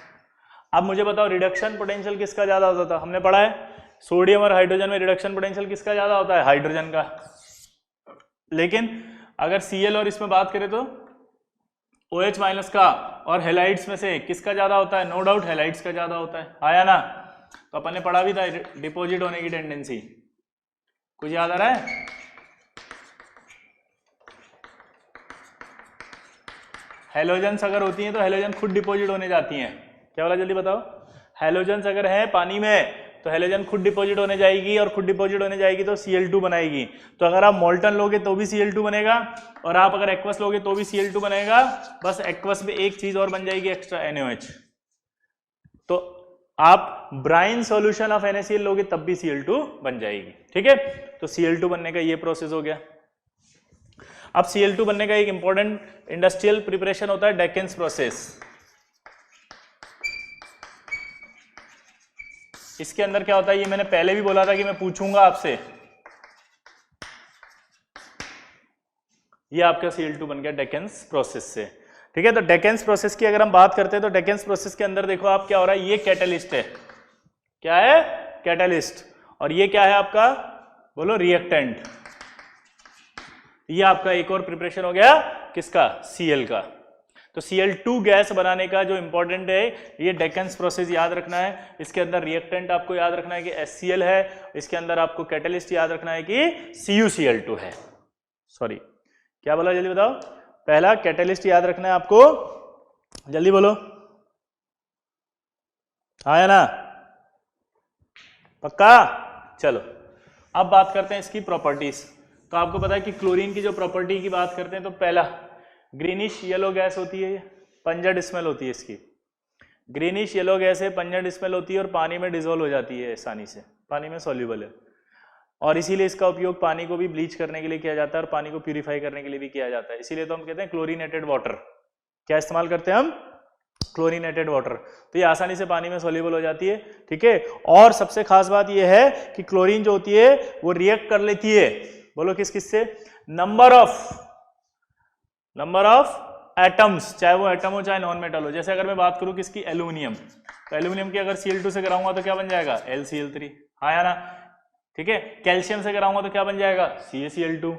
अब मुझे बताओ रिडक्शन पोटेंशियल किसका ज्यादा होता था? हमने पढ़ा है सोडियम और हाइड्रोजन में रिडक्शन पोटेंशियल किसका ज्यादा होता है? हाइड्रोजन का। लेकिन अगर Cl और इसमें बात करें तो OH माइनस का, और हेलाइड्स में से किसका ज्यादा होता है? नो डाउट हेलाइड्स का ज्यादा होता है, आया ना? तो अपन ने पढ़ा भी था डिपॉजिट होने की टेंडेंसी, कुछ याद आ रहा है? हेलोजन्स अगर होती हैं तो हेलोजन खुद डिपॉजिट होने जाती हैं। क्या बोला जल्दी बताओ? हेलोजन्स अगर है पानी में तो हेलोजन खुद डिपॉजिट होने जाएगी, और खुद डिपॉजिट होने जाएगी तो Cl2 बनाएगी। तो अगर आप मोल्टन लोगे तो भी Cl2 बनेगा, और आप अगर एक्वस लोगे तो भी Cl2 बनेगा। बस एक्वस में एक चीज और बन जाएगी एक्स्ट्रा, NaOH। तो आप ब्राइन सॉल्यूशन ऑफ NaCl लोगे तब भी Cl2 बन जाएगी। ठीक है, तो Cl2 बनने का ये प्रोसेस हो गया। अब Cl2 बनने का एक इंपॉर्टेंट इंडस्ट्रियल प्रिपरेशन होता है डेकेंस प्रोसेस। इसके अंदर क्या होता है, ये मैंने पहले भी बोला था कि मैं पूछूंगा आपसे। ये आपका Cl2 बन गया डेकेंस प्रोसेस से। ठीक है, तो डेकेंस प्रोसेस की अगर हम बात करते हैं तो डेकेंस प्रोसेस के अंदर देखो आप क्या हो रहा है, ये कैटलिस्ट है। क्या है? कैटलिस्ट। और ये क्या है आपका? बोलो, रिएक्टेंट। ये आपका एक और प्रिपरेशन हो गया किसका? Cl का। तो Cl2 गैस बनाने का जो इंपॉर्टेंट है ये डेकेंस प्रोसेस याद रखना है। इसके अंदर रिएक्टेंट आपको याद रखना है कि HCl है, इसके अंदर आपको कैटलिस्ट याद रखना है कि CuCl2 है। सॉरी, क्या बोला जल्दी बताओ? पहला कैटलिस्ट याद रखना है आपको, जल्दी बोलो, आया ना? पक्का? चलो अब बात करते हैं इसकी प्रॉपर्टीज। तो आपको पता है कि क्लोरीन की जो प्रॉपर्टी की बात करते हैं तो पहला ग्रीनिश येलो गैस होती है, पंजेंट स्मेल होती है इसकी। ग्रीनिश येलो गैस है, पंजेंट स्मेल होती है और पानी में डिजोल्व हो जाती है आसानी से, पानी में सॉल्यूबल है। और इसीलिए इसका उपयोग पानी को भी ब्लीच करने के लिए किया जाता है और पानी को प्यूरिफाई करने के लिए भी किया जाता है। इसीलिए तो हम कहते हैं क्लोरीनेटेड वाटर। क्या इस्तेमाल करते हैं हम? Chlorinated water. तो ये आसानी से पानी में सॉल्यूबल हो जाती है। ठीक है, और सबसे खास बात ये है कि क्लोरीन जो होती है वो रिएक्ट कर लेती है, बोलो किस किस से? नंबर ऑफ एटम्स, चाहे वो एटम हो चाहे नॉन मेटल हो, जैसे अगर मैं बात करूं किसकी, एल्यूमिनियम, तो एल्यूमिनियम की अगर Cl2 से कराऊंगा तो क्या बन जाएगा, LCl3, हाँ या ना, ठीक है। कैल्शियम से कराऊंगा तो क्या बन जाएगा, CaCl2,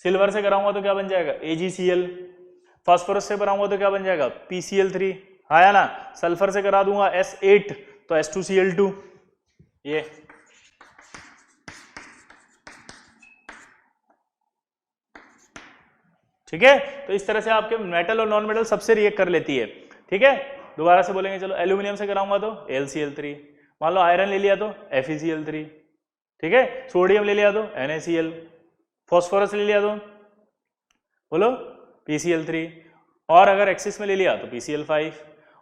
सिल्वर से कराऊंगा तो क्या बन जाएगा, AgCl, फास्फोरस से कराऊंगा तो क्या बन जाएगा, PCl3, हाँ या ना, सल्फर से करा दूंगा S8 तो S2Cl2, ये ठीक है। तो इस तरह से आपके मेटल और नॉन मेटल सबसे रिएक्ट कर लेती है, ठीक है। दोबारा से बोलेंगे, चलो एल्यूमिनियम से कराऊंगा तो LCl3, मान लो आयरन ले लिया तो FeCl3, ठीक है। सोडियम ले लिया तो NaCl, फॉस्फोरस ले लिया तो बोलो PCl3, और अगर एक्सिस में ले लिया तो PCl5,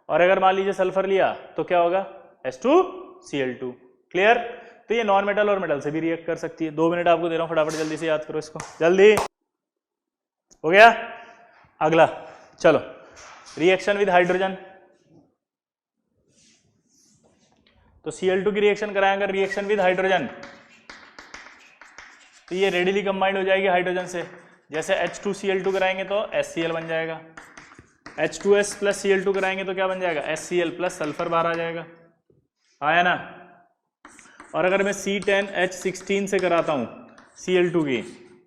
और अगर मान लीजिए सल्फर लिया तो क्या होगा, S2Cl2, क्लियर। तो ये नॉन मेटल और मेटल से भी रिएक्ट कर सकती है। 2 मिनट आपको दे रहा हूं, फटाफट जल्दी से याद करो इसको, जल्दी हो गया। अगला चलो, रिएक्शन विद हाइड्रोजन, तो Cl2 की रिएक्शन कराएंगे, रिएक्शन विद हाइड्रोजन तो ये रेडिली कंबाइंड हो जाएगी हाइड्रोजन से, जैसे H2Cl2 कराएंगे तो HCl बन जाएगा, H2S प्लस Cl2 कराएंगे तो क्या बन जाएगा, HCl प्लस सल्फर बाहर आ जाएगा, आया ना। और अगर मैं C10H16 से कराता हूं Cl2 की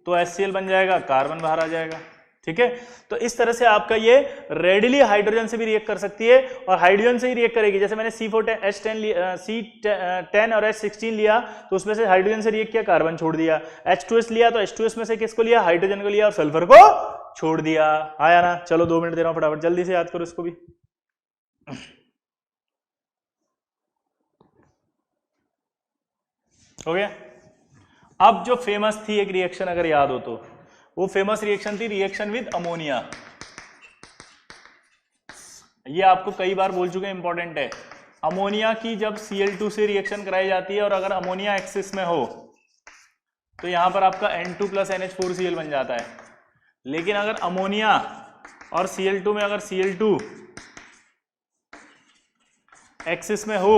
तो HCl बन जाएगा, कार्बन बाहर आ जाएगा, ठीक है। तो इस तरह से आपका ये रेडिली हाइड्रोजन से भी रिएक्ट कर सकती है और हाइड्रोजन से ही रिएक्ट करेगी। जैसे मैंने C10 और H16 लिया तो उसमें से हाइड्रोजन से रिएक्ट किया, कार्बन छोड़ दिया। H2S लिया तो H2S में से किसको लिया, हाइड्रोजन को लिया और सल्फर को छोड़ दिया, आया ना। चलो 2 मिनट दे रहा हूं, फटाफट जल्दी से याद करो इसको भी। हो गया। अब जो फेमस थी एक रिएक्शन अगर याद हो तो वो फेमस रिएक्शन थी रिएक्शन विद अमोनिया। ये आपको कई बार बोल चुके हैं, इंपॉर्टेंट है। अमोनिया की जब Cl2 से रिएक्शन कराई जाती है और अगर अमोनिया एक्सिस में हो तो यहां पर आपका N2 प्लस NH4Cl बन जाता है। लेकिन अगर अमोनिया और Cl2 में अगर Cl2 एक्सिस में हो,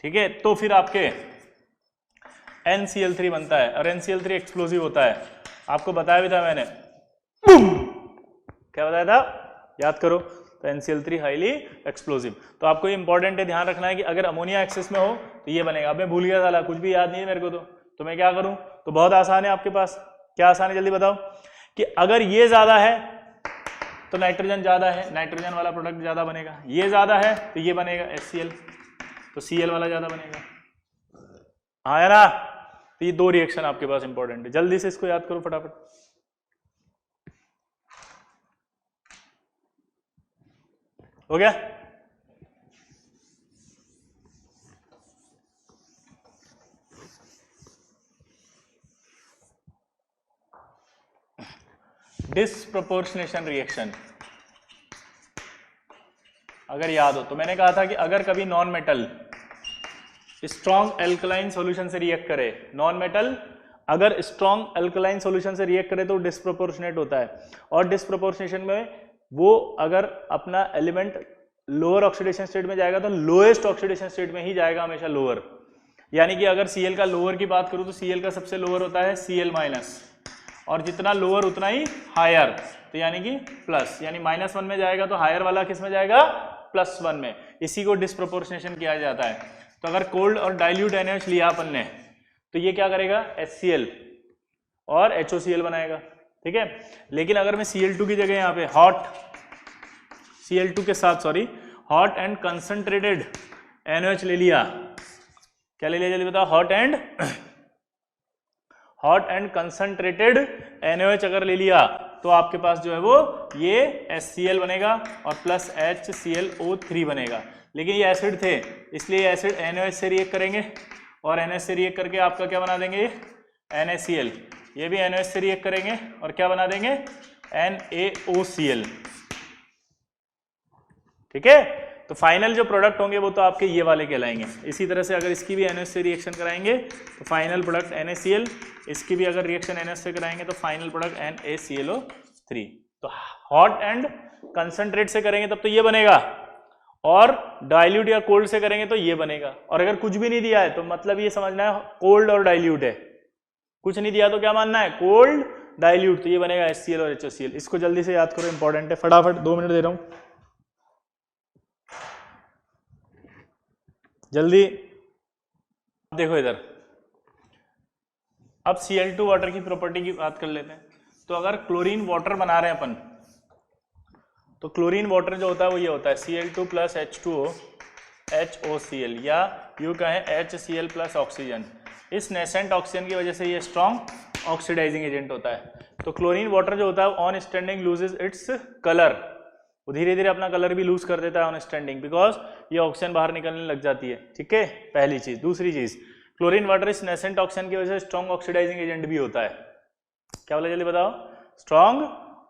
ठीक है, तो फिर आपके NCl3 बनता है और NCl3 एक्सप्लोसिव होता है। आपको बताया भी था मैंने, क्या बताया था, याद करो। तो NCl3 हाईली एक्सप्लोसिव। तो आपको ये इंपॉर्टेंट है, ध्यान रखना है कि अगर अमोनिया एक्सिस में हो तो ये बनेगा। अब मैं भूल गया था, कुछ भी याद नहीं है मेरे को, तो मैं क्या करूं, तो बहुत आसान है आपके पास। क्या आसान है, जल्दी बताओ। कि अगर ये ज्यादा है तो नाइट्रोजन ज्यादा है, नाइट्रोजन वाला प्रोडक्ट ज्यादा बनेगा। ये ज्यादा है तो ये बनेगा HCl, तो Cl वाला ज्यादा बनेगा, हाँ ना। तो ये 2 रिएक्शन आपके पास इंपॉर्टेंट है, जल्दी से इसको याद करो फटाफट। हो गया। डिस्प्रपोर्शनेशन रिएक्शन अगर याद हो तो मैंने कहा था कि अगर कभी non metal strong alkaline solution से रिएक्ट करे, नॉन मेटल अगर स्ट्रॉन्ग एल्कलाइन सॉल्यूशन से रिएक्ट करे तो डिस्प्रोपोर्शनेट होता है। और डिस्प्रोपोर्शनेशन में वो अगर अपना एलिमेंट लोअर ऑक्सीडेशन स्टेट में जाएगा तो लोएस्ट ऑक्सीडेशन स्टेट में ही जाएगा, हमेशा लोअर। यानी कि अगर Cl का लोअर की बात करूं तो Cl का सबसे लोअर होता है Cl माइनस, और जितना लोअर उतना ही हायर, तो यानी कि प्लस, यानी -1 में जाएगा तो हायर वाला किस में जाएगा, +1 में। इसी को डिस्प्रोपोर्शनेशन किया जाता है। तो अगर कोल्ड और डाइल्यूट NaOH लिया अपन ने तो ये क्या करेगा, HCl और HOCl बनाएगा, ठीक है। लेकिन अगर मैं Cl2 की जगह यहाँ पे हॉट Cl2 के साथ हॉट एंड कंसंट्रेटेड NaOH ले लिया, क्या ले लिया जल्दी बताओ, हॉट एंड कंसंट्रेटेड NaOH अगर ले लिया तो आपके पास जो है वो ये HCl बनेगा और प्लस HClO3 बनेगा। लेकिन ये एसिड थे इसलिए ये एसिड NaOH से रिएक्ट करेंगे और NaOH से रिएक्ट करके आपका क्या बना देंगे, NaCl। ये भी NaOH से रिएक्ट करेंगे और क्या बना देंगे, NaOCl, ठीक है। तो फाइनल जो प्रोडक्ट होंगे वो तो आपके ये वाले कहलाएंगे। इसी तरह से अगर इसकी भी NaOH से रिएक्शन कराएंगे तो फाइनल प्रोडक्ट NaCl, इसकी भी अगर रिएक्शन NaOH से कराएंगे तो फाइनल प्रोडक्ट NaClO3। तो हॉट एंड कंसंट्रेट से करेंगे तब तो ये बनेगा, और डाइल्यूट या कोल्ड से करेंगे तो ये बनेगा। और अगर कुछ भी नहीं दिया है तो मतलब ये समझना है कोल्ड और डाइल्यूट है, कुछ नहीं दिया तो क्या मानना है, कोल्ड डाइल्यूट, तो ये बनेगा HCl और HOCl। इसको जल्दी से याद करो, इंपॉर्टेंट है, फटाफट 2 मिनट दे रहा हूं, जल्दी देखो इधर। अब Cl2 वाटर की प्रॉपर्टी की बात कर लेते हैं। तो अगर क्लोरीन वाटर बना रहे हैं अपन, तो क्लोरीन वाटर जो होता है वो ये होता है Cl2 प्लस H2O HOCl, या यूं कहें HCl प्लस ऑक्सीजन। इस नेसेंट ऑक्सीजन की वजह से ये स्ट्रॉन्ग ऑक्सीडाइजिंग एजेंट होता है। तो क्लोरीन वाटर जो होता है on standing loses its colour, वो धीरे धीरे अपना कलर भी लूज कर देता है ऑन स्टैंडिंग, बिकॉज ये ऑक्सीजन बाहर निकलने लग जाती है। ठीक है, पहली चीज। दूसरी चीज, क्लोरीन वाटर इस नेसेंट ऑक्सीजन की वजह से स्ट्रॉन्ग ऑक्सीडाइजिंग एजेंट भी होता है। क्या बोला जल्दी बताओ? स्ट्रॉन्ग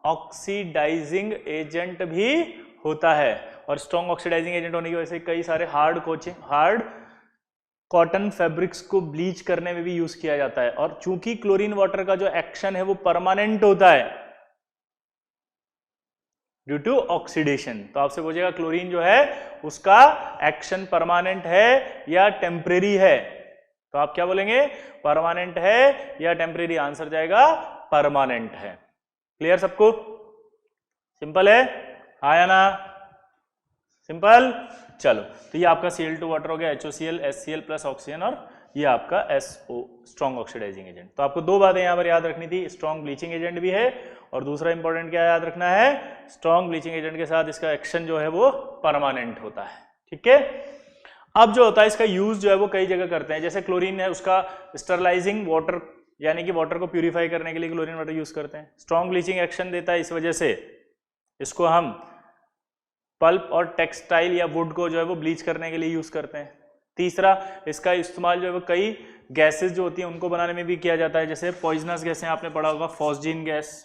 ऑक्सीडाइजिंग एजेंट भी होता है। और स्ट्रॉन्ग ऑक्सीडाइजिंग एजेंट होने की वजह से कई सारे हार्ड कॉटन फैब्रिक्स को ब्लीच करने में भी यूज किया जाता है। और चूंकि क्लोरीन वाटर का जो एक्शन है वो परमानेंट होता है ड्यू टू ऑक्सीडेशन, तो आपसे पूछेगा क्लोरीन जो है उसका एक्शन परमानेंट है या टेम्परेरी है, तो आप क्या बोलेंगे? परमानेंट है या टेम्परेरी? आंसर जाएगा परमानेंट है। क्लियर सबको? सिंपल है, आया ना? सिंपल। चलो, तो ये आपका Cl2 वाटर हो गया, HOCl HCl प्लस ऑक्सीजन, और ये आपका SO स्ट्रॉन्ग ऑक्सीडाइजिंग एजेंट। तो आपको दो बातें यहां पर याद रखनी थी, स्ट्रॉन्ग ब्लीचिंग एजेंट भी है, और दूसरा इंपॉर्टेंट क्या याद रखना है? स्ट्रॉन्ग ब्लीचिंग एजेंट के साथ इसका एक्शन जो है वो परमानेंट होता है। ठीक है, अब जो होता है इसका यूज जो है वो कई जगह करते हैं। जैसे क्लोरीन है, उसका स्टरलाइजिंग वाटर, यानी कि वाटर को प्यूरिफाई करने के लिए क्लोरीन वाटर यूज करते हैं। स्ट्रॉन्ग ब्लीचिंग एक्शन देता है, इस वजह से इसको हम पल्प और टेक्सटाइल या वुड को जो है वो ब्लीच करने के लिए यूज करते हैं। तीसरा, इसका इस्तेमाल जो है वो कई गैसेस जो होती हैं उनको बनाने में भी किया जाता है। जैसे पॉइजनस गैसें आपने पढ़ा होगा, phosgene gas,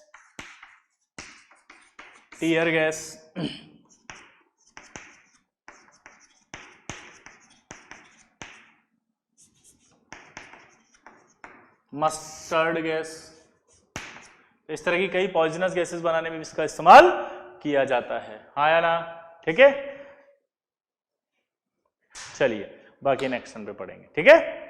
tear gas, mustard gas, इस तरह की कई पॉइजनस गैसेस बनाने में भी इसका इस्तेमाल किया जाता है। हाँ या ना? ठीक है, चलिए बाकी नेक्स्ट पे पढ़ेंगे। ठीक है।